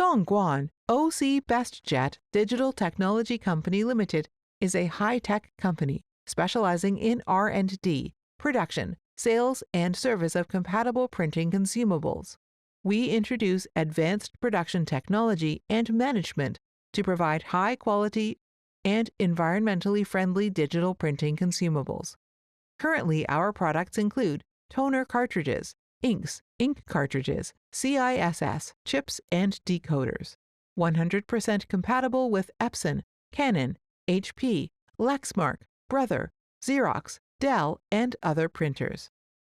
Dongguan ocbestjet Digital Technology Company Limited is a high-tech company specializing in R&D, production, sales, and service of compatible printing consumables. We introduce advanced production technology and management to provide high-quality and environmentally friendly digital printing consumables. Currently, our products include toner cartridges, inks, ink cartridges, CISS, chips, and decoders. 100% compatible with Epson, Canon, HP, Lexmark, Brother, Xerox, Dell, and other printers.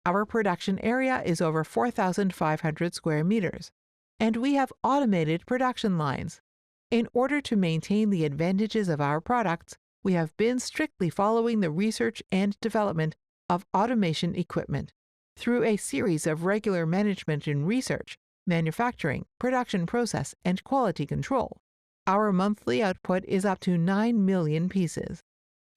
Our production area is over 4,500 square meters, and we have automated production lines. In order to maintain the advantages of our products, we have been strictly following the research and development of automation equipment. Through a series of regular management in research, manufacturing, production process, and quality control, our monthly output is up to 9 million pieces.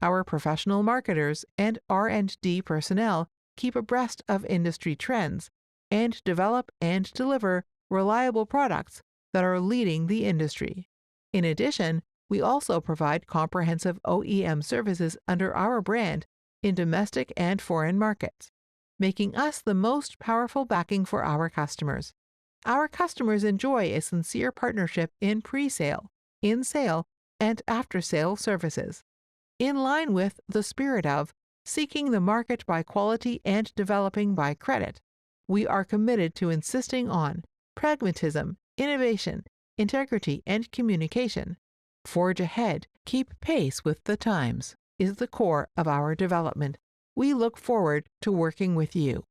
Our professional marketers and R&D personnel keep abreast of industry trends and develop and deliver reliable products that are leading the industry. In addition, we also provide comprehensive OEM services under our brand in domestic and foreign markets, making us the most powerful backing for our customers. Our customers enjoy a sincere partnership in pre-sale, in-sale, and after-sale services. In line with the spirit of seeking the market by quality and developing by credit, we are committed to insisting on pragmatism, innovation, integrity, and communication. Forge ahead, keep pace with the times is the core of our development. We look forward to working with you.